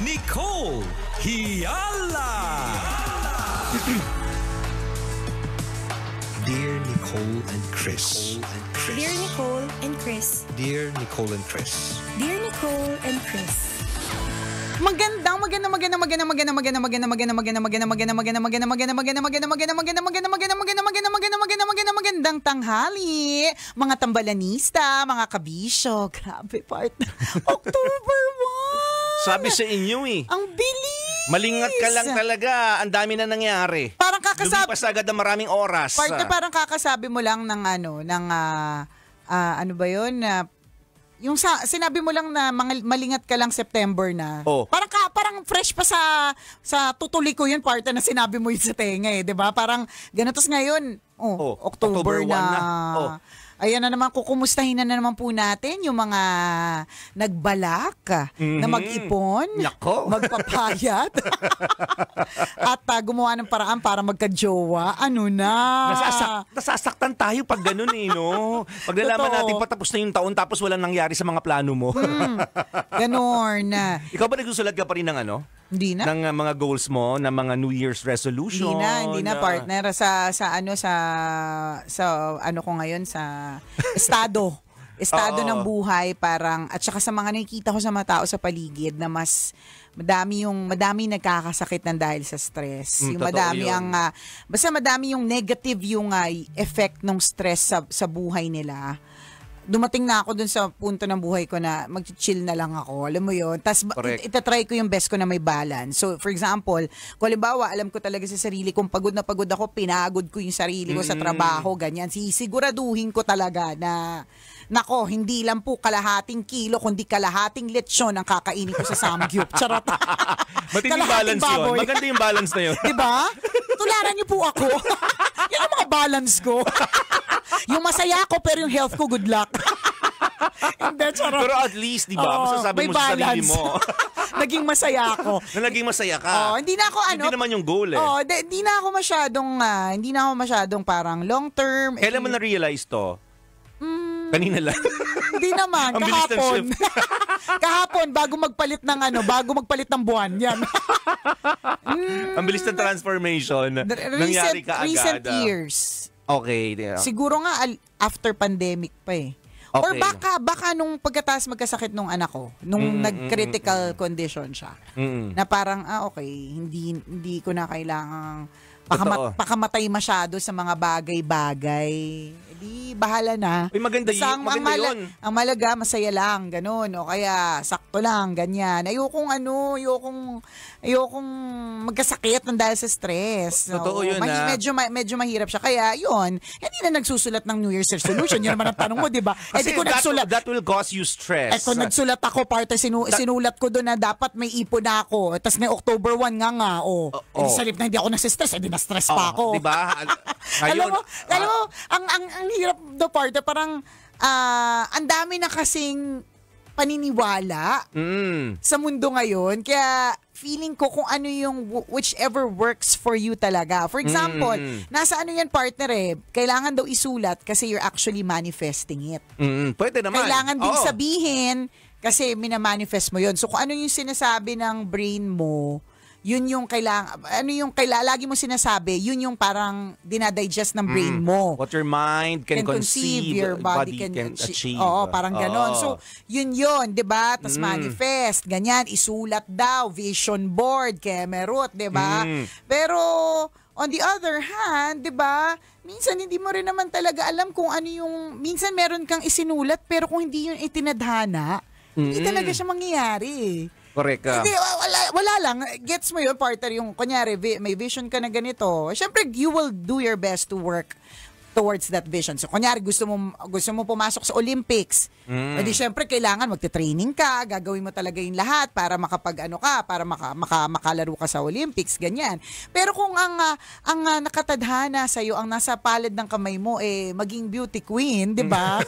Nicole Hiala. Dear Nicole and Chris. Dear Nicole and Chris. Dear Nicole and Chris. Dear Nicole and Chris. Magandang tanghali, mga tambalanista, mga kabisyo. Grabe, partner. October 1. Sabi sa inyo Ang bilis. Malingat ka lang talaga. Ang dami na nangyari. Parang kakasabi. Lumipas agad ang maraming oras. Partner, parang kakasabi mo lang ng ano ba yun? Yung sinabi mo lang na malingat ka lang September na. Oh. Parang fresh pa sa tutuli ko yun, partner, na sinabi mo yun sa tenga eh, 'di ba? Parang ganotos ngayon. October na. Ayan na naman, kukumustahin na naman po natin yung mga nagbalak na mag-ipon, magpapayat, at gumawa ng paraan para magka-jowa. Ano na? Nasasaktan tayo pag ganun no? Pag nalaman natin patapos na yung taon tapos walang nangyari sa mga plano mo. Ganon. Ikaw ba nagsusulat ka pa rin ng ano? Hindi na. Ng mga goals mo, ng mga New Year's resolution? Hindi na partner, sa ano ko ngayon, sa estado ng buhay, parang, at saka sa mga nakikita ko sa mga tao sa paligid na mas madami nagkakasakit ng dahil sa stress. Yung madami basta madami yung negative yung effect ng stress sa buhay nila. Dumating na ako dun sa punto ng buhay ko na mag-chill na lang ako. Alam mo yun? Tapos itatry ko yung best ko na may balance. So, for example, kung halimbawa, alam ko talaga sa sarili, kung pagod na pagod ako, pinagod ko yung sarili ko sa trabaho, ganyan. Sisiguraduhin ko talaga na, nako, hindi lang po kalahating kilo, kundi kalahating lechon ang kakainin ko sa samgyup. Charot. Matinding balance yun. Maganda yung balance na yun. Diba? Tularan niyo po ako. Yan ang mga balance ko. Yung masaya ako pero yung health ko, good luck. Hindi, charot. Pero at least, di ba, masasabi mo sa sarili mo. Naging masaya ako. Naging masaya ka. Hindi na ako Hindi naman yung goal hindi na ako masyadong parang long term. Kailan mo na-realize to? Kanina lang. Hindi naman, kahapon. Kahapon, bago magpalit ng buwan. Yan. Ang bilis ng transformation. Nangyari ka agad. Recent years. Okay. Siguro nga after pandemic pa eh. Okay. Or baka nung pagkatapos magkasakit nung anak ko, nung nag-critical condition siya. Na parang, okay, hindi ko na kailangang pakamatay masyado sa mga bagay-bagay. Di bahala na. Uy, maganda yun. Ang malaga, masaya lang, ganun. O kaya, sakto lang, ganyan. Ayokong magkasakit ng dahil sa stress. Totoo yun, medyo mahirap siya. Kaya, yun, hindi na nagsusulat ng New Year's resolution. Yun naman ang tanong mo, di ba? Kasi that will cause you stress. Kung nagsulat ako, parte, sinulat ko doon na dapat may ipon na ako. Tapos may October 1 nga. Sa halip na hindi ako nasistress, na-stress pa ako. Di ba? Alam mo, ang hirap do parte, parang ang dami na kasing paniniwala sa mundo ngayon. Kaya feeling ko kung ano yung whichever works for you talaga. For example, nasa ano yan, partner kailangan daw isulat kasi you're actually manifesting it. Pwede naman. Kailangan din sabihin kasi minamanifest mo yun. So kung ano yung sinasabi ng brain mo, yun yung lagi mo sinasabi, yun yung parang dinadigest ng brain mo. What your mind can conceive, your body can achieve. Oo, parang ganon. So, yun, di ba? Tapos manifest, ganyan, isulat daw, vision board, kemerut, di ba? Pero, on the other hand, di ba, minsan hindi mo rin naman talaga alam kung ano yung, minsan meron kang isinulat, pero kung hindi yun itinadhana, hindi talaga siya mangyayari. Correct ka. Hindi, wala lang. Gets mo yun, partner, yung kunyari, may vision ka na ganito. Siyempre, you will do your best to work towards that vision. So, kunyari, gusto mo pumasok sa Olympics. Hindi, siyempre, kailangan magte-training ka, gagawin mo talaga yung lahat para para makalaro ka sa Olympics, ganyan. Pero kung ang nakatadhana sa'yo, ang nasa palad ng kamay mo, maging beauty queen, di ba?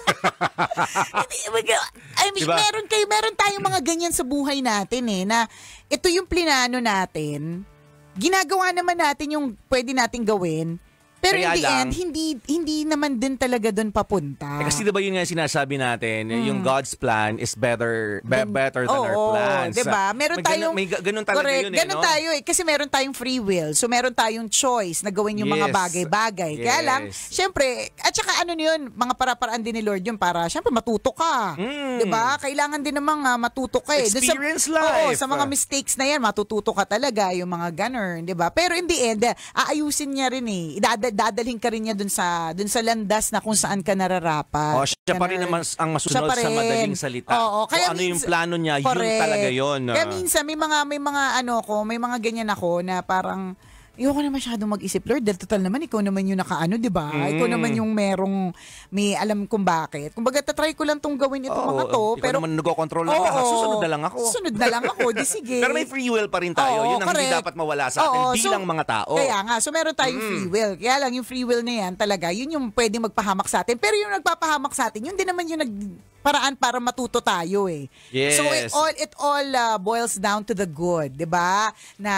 Diba? Meron tayong mga ganyan sa buhay natin na ito yung plinano natin, ginagawa naman natin yung pwede nating gawin, Pero Kaya in the lang, end, hindi naman din talaga doon papunta. kasi diba yun nga yung sinasabi natin, yung God's plan is better better than our Oo, plans. diba? Meron tayong, may ganun talaga correct, yun ganun no? tayo kasi meron tayong free will. So meron tayong choice na gawin yung mga Yes. bagay-bagay. Kaya lang, Yes. syempre, at saka ano yun, mga para-paraan din ni Lord yun para, syempre, matuto ka. Diba? Kailangan din namang matuto ka eh. Dun Experience Oo, life. sa mga mistakes na yan, matututo ka talaga, yung mga ganun, diba? Pero in the end, aayusin niya rin eh. Dadalhin ka rin niya dun sa landas na kung saan ka nararapat. Oh, siya pa rin naman ang Siya masunod pa sa rin. madaling salita. Oo, Kung ano yung plano niya, yun correct. talaga yun. Kaya minsan may mga may mga ganyan ako na parang ayoko na masyadong mag-isip, Lord, dahil total naman, ikaw naman yung nakaano, di ba? Ikaw naman yung may alam kung bakit. Kumbaga, tatry ko lang tong gawin itong mga to. Ikaw Pero, naman nag-control ng lahat. Susunod na lang ako. Susunod na lang ako, di sige. Pero may free will pa rin tayo. Oo, Yun ang hindi correct. dapat mawala sa atin bilang mga tao. Kaya nga, so meron tayong free will. Kaya lang yung free will na yan talaga, yun yung pwede magpahamak sa atin. Pero yung nagpapahamak sa atin, yun din naman yung paraan para matuto tayo eh. Yes. So it all boils down to the good, 'di ba? Na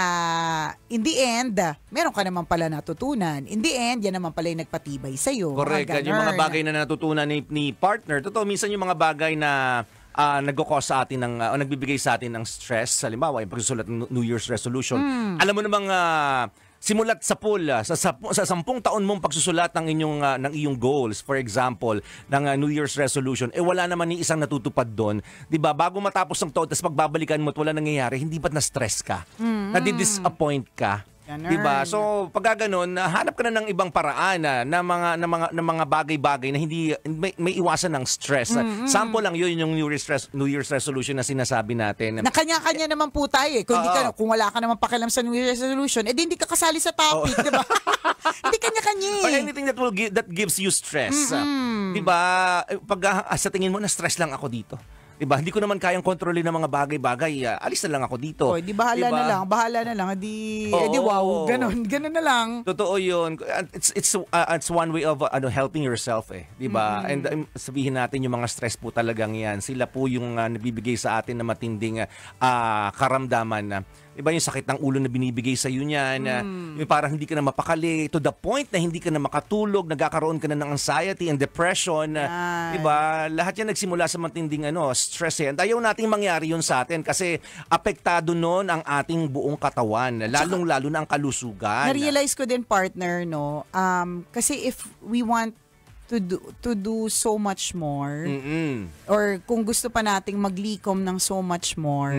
in the end, meron ka naman pala natutunan. In the end, yan naman pala yung nagpatibay sa iyo. Correct. Yung mga bagay na natutunan ni partner, totoo minsan yung mga bagay na nagko-cause sa atin o nagbibigay sa atin ng stress, halimbawa yung pagsusulat ng New Year's resolution. Alam mo namang simulat sa pool, sa 10 taon mong pagsusulat ng iyong goals, for example, ng New Year's resolution, wala naman ni isang natutupad doon. 'Di ba? Bago matapos ng taon, tapos pagbabalikan mo at wala nangyayari, hindi ba't na-stress ka? Nadi-disappoint ka? Ganun. 'Di ba? So, pag gano'n, hanap ka na ng ibang paraan na mga bagay-bagay na hindi may iwasan ng stress. Sample lang 'yun yung New Year's resolution na sinasabi natin. Na kanya-kanya naman po tayo eh. Kung wala ka naman pakialam sa New Year's resolution, hindi ka kasali sa topic, 'di ba? Hindi kanya-kanya eh. Or anything that gives you stress. 'Di ba? Pag sa tingin mo na stress lang ako dito. Diba? Hindi ko naman kayang kontrolin ng mga bagay-bagay. Alis na lang ako dito. Oh, di bahala na lang. Di wow, ganun na lang. Totoo 'yun. It's one way of helping yourself eh, 'di ba? And sabihin natin yung mga stress po talagang 'yan. Sila po yung nabibigay sa atin na matinding karamdaman. Iba yung sakit ng ulo na binibigay sa iyo niyan, yung parang hindi ka na mapakali, to the point na hindi ka na makatulog, nagkakaroon ka na ng anxiety and depression. Iba, lahat yan nagsimula sa matinding stress eh. And ayaw nating mangyari yun sa atin kasi apektado nun ang ating buong katawan, lalong-lalo na ang kalusugan. Na-realize ko din, partner, no? Kasi if we want to do so much more, or kung gusto pa nating maglikom ng so much more,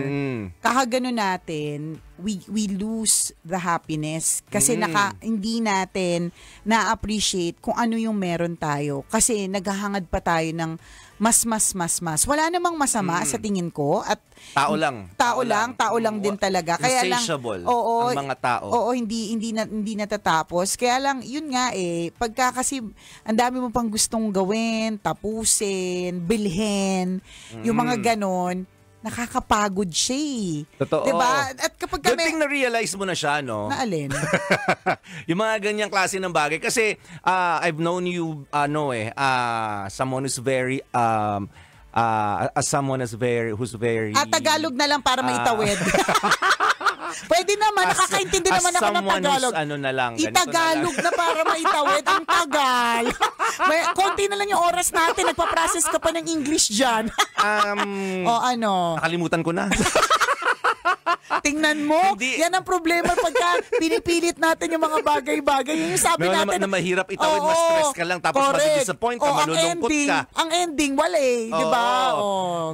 kakagano natin, we lose the happiness kasi hindi natin na-appreciate kung ano yung meron tayo kasi naghahangad pa tayo ng mas. Wala namang masama sa tingin ko at tao lang din talaga. Kaya lang insatiable ang mga tao. Oo, hindi natatapos. Kaya lang yun nga pagka kasi ang dami mo pang gustong gawin, tapusin, bilhin, yung mga ganon, nakakapagod siya eh. Totoo. Diba? At kapag Good thing na-realize mo na siya, no? Na alin? Yung mga ganyang klase ng bagay. Kasi, I've known you, someone who's very, who's very... Tagalog na lang para maitawid. Pwede naman, nakakaintindi naman ako ng Tagalog. Itagalog na para maitawid ang tagal. Konti na lang yung oras natin, nagpa-process ka pa ng English dyan. O ano? Nakalimutan ko na. Tingnan mo, yan ang problema pagka pinipilit natin yung mga bagay-bagay. Yung sabi natin na mahirap itawid, ma-stress ka lang, tapos ma-disappoint ka, malulungkot ka. Ang ending, wala eh. Di ba?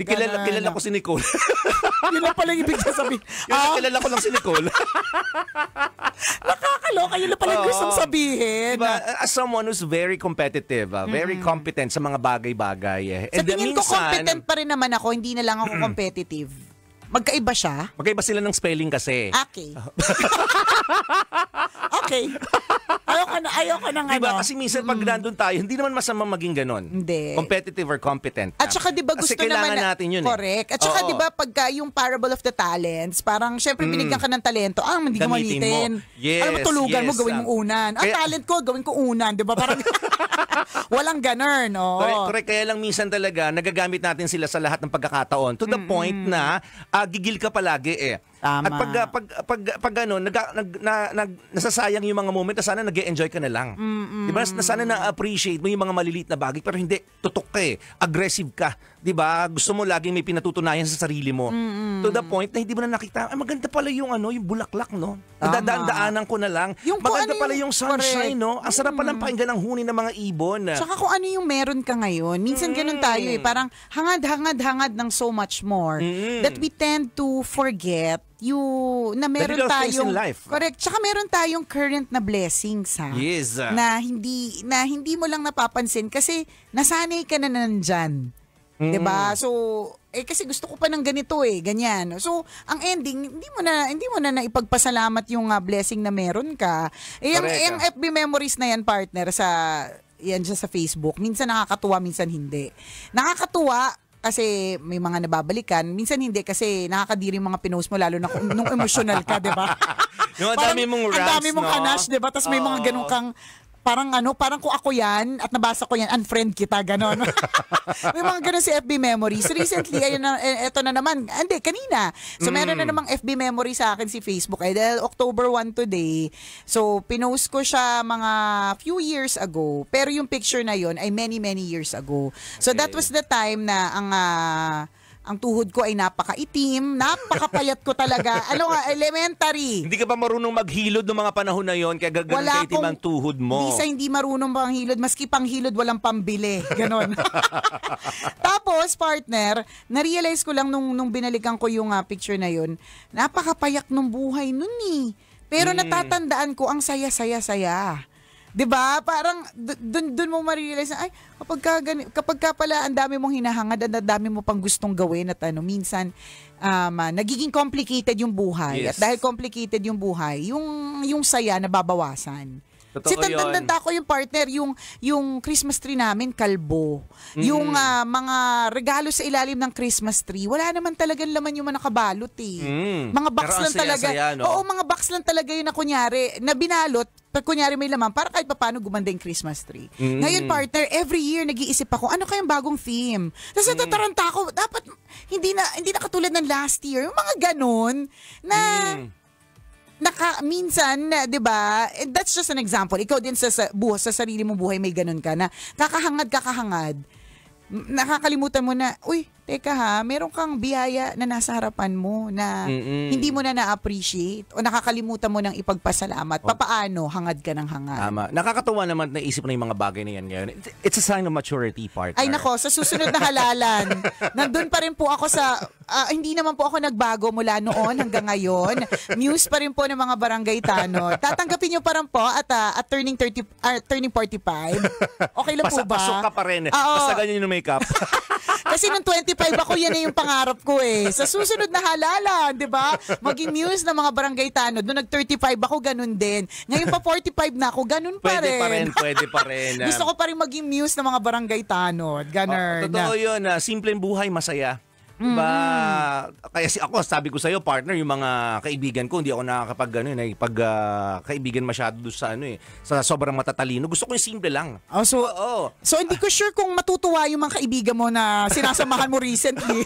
Kilala ko si Nicole. Yun lang pala ibig sabihin. Kilala ko lang si Nicole. Nakakaloka, yun lang pala gustong sabihin. Diba? As someone who's very competitive, very competent sa mga bagay-bagay. Sa tingin ko, competent pa rin naman ako, hindi na lang ako competitive. Magkaiba siya? Magkaiba sila ng spelling kasi. Okay. Okay. Ayoko na diba? Kasi minsan pag nandun tayo, hindi naman masama maging ganon. Hindi. Competitive or competent. At saka diba gusto kasi kailangan naman natin yun correct. At saka diba pagka yung parable of the talents, parang syempre binigyan ka ng talento, hindi ko malitin. Yes, alam mo, tulugan mo, gawin mong unan. Talent ko, gawin ko unan. Diba? Parang walang ganun. Correct. Kaya lang minsan talaga, nagagamit natin sila sa lahat ng pagkakataon. To the point na, gigil ka palagi Tama. At pag ano, nasasayang yung mga moment na sana nag-e-enjoy ka na lang. Diba? Na sana na-appreciate mo yung mga maliliit na bagay, pero hindi, tutok ka eh. Aggressive ka. Diba? Gusto mo laging may pinatutunayan sa sarili mo. To the point na hindi mo na nakita, maganda pala yung yung bulaklak, no? Nadadaan-daanan ko na lang. Maganda pala yung sunshine, no? Ang sarap palang pakinggan ang huni ng mga ibon. Saka kung ano yung meron ka ngayon, minsan ganun tayo eh, parang hangad ng so much more that we tend to forget na meron little things tayong in life. correct, tsaka meron tayong current na blessings ha. Yes. Na hindi mo lang napapansin kasi nasanay ka na nandyan. 'Di ba? So kasi gusto ko pa ng ganito ganyan. So ang ending hindi mo na naipagpasalamat yung blessing na meron ka. Yung FB memories na yan, partner, yan siya sa Facebook. Minsan nakakatuwa, minsan hindi. Nakakatuwa kasi may mga nababalikan, minsan hindi kasi nakakadiri mga pinost mo lalo na nung emotional ka, 'di ba? Yung ang dami mong rants, ang dami mong kanash, 'di ba? Tapos may mga ganun kang parang kung ako yan at nabasa ko yan, unfriend kita, ganon. May mga ganon si FB memories. Recently, eto na naman, kanina. So, meron na namang FB memory sa akin si Facebook. Dahil October 1 today. So, pinost ko siya mga few years ago. Pero yung picture na yon ay many, many years ago. So, that was the time na ang tuhod ko ay napakaitim, napakapayat ko talaga. Elementary. Hindi ka ba marunong maghilod ng mga panahon na yon kaya gagawin kaitim ang tuhod mo? Hindi marunong panghilod, maski panghilod walang pambili. Ganon. Tapos, partner, na-realize ko lang nung binalikan ko yung picture na yon, napakapayak ng buhay nun eh. Pero natatandaan ko, ang saya-saya-saya. 'Di ba? Parang doon mo ma-realize na kapag ka pala ang dami mong hinahangad, ang dami mo pang gustong gawin at minsan nagiging complicated yung buhay. Yes. At dahil complicated yung buhay, yung saya nababawasan. Totoo Kasi tanda ko yung partner, yung Christmas tree namin, kalbo. Yung mga regalo sa ilalim ng Christmas tree, wala naman talagang laman yung mga nakabalot eh. Mga box Pero lang talaga. no? Oo, mga box lang talaga yun na kunyari, na binalot, pag kunyari may laman, para kahit paano gumanda yung Christmas tree. Ngayon, partner, every year nag-iisip ako, ano kayang bagong theme? Tapos natataranta ako, dapat hindi na katulad ng last year. Yung mga ganun na minsan, 'di ba? That's just an example. Ikaw din sa sarili mong buhay may ganun ka na kakahangad. Nakakalimutan mo na, teka meron kang biyaya na nasa harapan mo na hindi mo na appreciate o nakakalimutan mo ng ipagpasalamat. Papaano hangad ka ng hangad? Tama. Nakakatuwa naman na isip na yung mga bagay na yan ngayon. It's a sign of maturity, partner. Ay nako, sa susunod na halalan, nandun pa rin po ako hindi naman po ako nagbago mula noon hanggang ngayon. Muse pa rin po ng mga barangay tanod. Tatanggapin niyo pa rin po at turning 45. Okay lang po ba? Pasok ka pa rin. Oo. Basta ganyan yung makeup. Kasi nung 25 ako, yan na yung pangarap ko eh. Sa susunod na halalan, di ba? Maging muse ng mga barangay tanod. Nung nag-35 ako, ganun din. Ngayon pa 45 na ako, ganun pa rin. Pwede pa rin. Gusto ko pa rin maging muse ng mga barangay tanod. Ganun. Totoo yun. Simpleng buhay, masaya. Diba? Kaya ako, sabi ko sa'yo, partner, yung mga kaibigan ko, hindi ako kaibigan masyado doon sa sobrang matatalino. Gusto ko yung simple lang. So hindi ko sure kung matutuwa yung mga kaibigan mo na sinasamahan mo recently.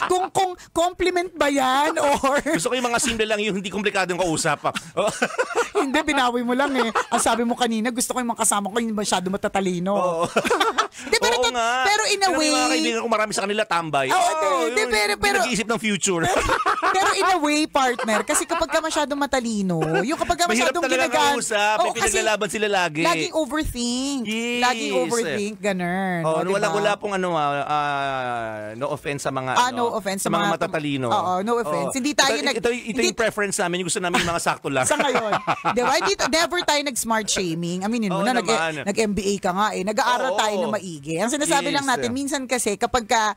kung compliment ba yan or... Gusto ko yung mga simple lang, yung hindi komplikadong kausap. Hindi, binawi mo lang eh. Ang sabi mo kanina, gusto ko yung mga kasama ko yung masyado matatalino. Hindi, pero in a way... Pero mga kaibigan ko, marami sa kanila tambay. Pero nag-iisip ng future. Pero in a way, partner, kasi kapag ka masyadong matalino, yung kapag ka masyadong mahirap talaga kausap. May pinaglalaban sila lagi. Laging overthink. Yes. Laging overthink, ganun. Diba? Wala pong no offense sa mga no offense sa mga matatalino. Oo, no offense. Hindi tayo ito yung preference namin, yung gusto namin yung mga sakto lang. Sa ngayon. Diba? Never tayo nag-smart shaming. Aminin mo na, nag-MBA ka nga eh. Nag-aaral tayo na maigi. Ang sinasabi lang natin, minsan kasi kapag ka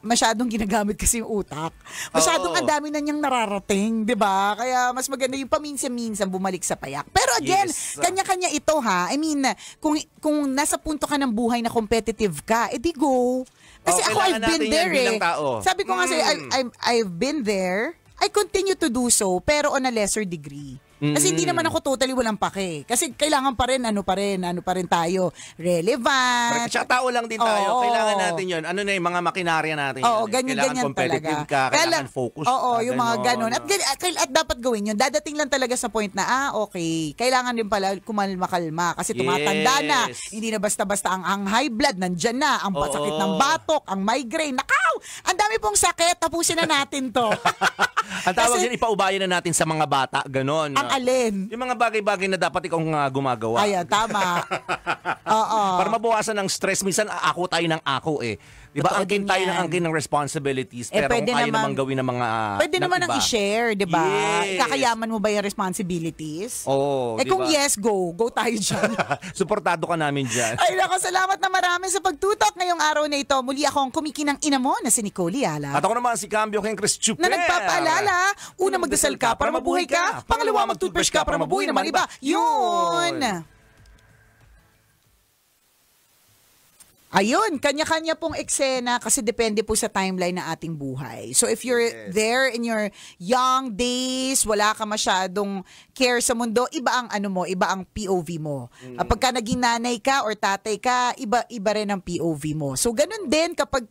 masyadong ginagamit kasi yung utak, masyadong ang dami na niyang nararating, di ba? Kaya mas maganda yung paminsan-minsan bumalik sa payak. Pero again, kanya-kanya ito ha. I mean, kung nasa punto ka ng buhay na competitive ka, edi go. Kasi ako, I've been there eh. Sabi ko nga sa'yo, I've been there. I continue to do so, pero on a lesser degree. Kasi hindi naman ako totally walang pake. Kasi kailangan pa rin, ano pa rin tayo, relevant. Tsaka tao lang din tayo. Kailangan natin yun. Ano na yung mga makinarya natin. Oo, Kailangan ganyan competitive talaga. ka, kailangan focus Oo, ka. yung mga ganon. At dapat gawin yun. Dadating lang talaga sa point na, okay, kailangan din pala kumalma-kalma. Kasi tumatanda na. Hindi na basta-basta ang high blood, nandyan na. Ang sakit ng batok, ang migraine. Nakaw! Ang dami pong sakit. Tapusin na natin to. Ang tawag din, ipaubayan na natin sa mga bata. Ganon. Ang alin? Yung mga bagay-bagay na dapat ikaw gumagawa. Ayan, tama. Oo. Para mabawasan ng stress. Minsan, ako tayo ng ako eh. Diba? Totoo Angkin din tayo yan. ng angkin ng responsibilities. Pero kung kaya namang gawin ng mga pwede naman ang i-share, di ba? Yes. Kakayaman mo ba yung responsibilities? Oo, diba? Kung yes, go. Go tayo dyan. Suportado ka namin dyan. Ay, nako, salamat na marami sa pagtutok ngayong araw na ito. Muli akong kumikinang ina mo na si Nicole Yala. At ako naman si Cambio King Chris Chuper. Na nagpapaalala, una magdasal ka para mabuhay ka, pangalawa mag-toothbrush ka para mabuhay naman iba. Yun! Ayun, kanya-kanya pong eksena kasi depende po sa timeline ng ating buhay. So if you're there in your young days, wala ka masyadong care sa mundo, iba ang iba ang POV mo. Pagka naging nanay ka or tatay ka, iba rin ang POV mo. So ganun din kapag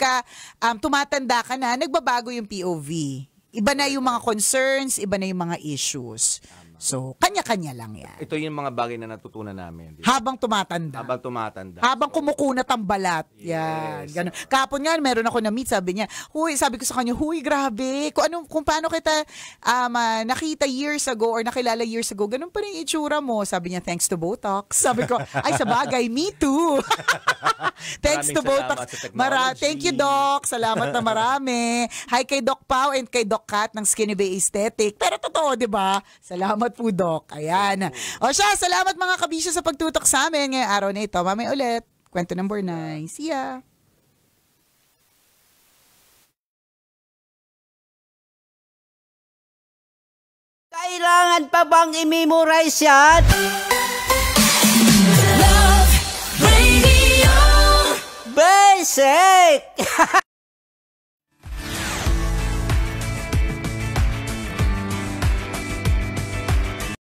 tumatanda ka na, nagbabago yung POV. Iba na yung mga concerns, iba na yung mga issues. So, kanya-kanya lang yan. Ito yung mga bagay na natutunan namin. Diba? Habang tumatanda. Habang kumukunat ang balat. Yan. Ganun. Kapon nga, meron ako na-meet, sabi niya, sabi ko sa kanya, grabe. Kung paano kita nakita years ago or nakilala years ago, ganun pa rin itsura mo. Sabi niya, thanks to Botox. Sabi ko, ay sa bagay, me too. Thanks to Botox. Thank you, Doc. Salamat na marami. Hi kay Doc Pao and kay Doc Kat ng Skinny Bay Aesthetic. Pero totoo, di ba? Salamat po, Doc. Ayan. O siya, salamat mga kabisyo sa pagtutok sa amin ngayong araw na ito. Mamaya ulit. Kwento number 9. See ya. Kailangan pa bang i-memorize yan? Love Radio. Basic!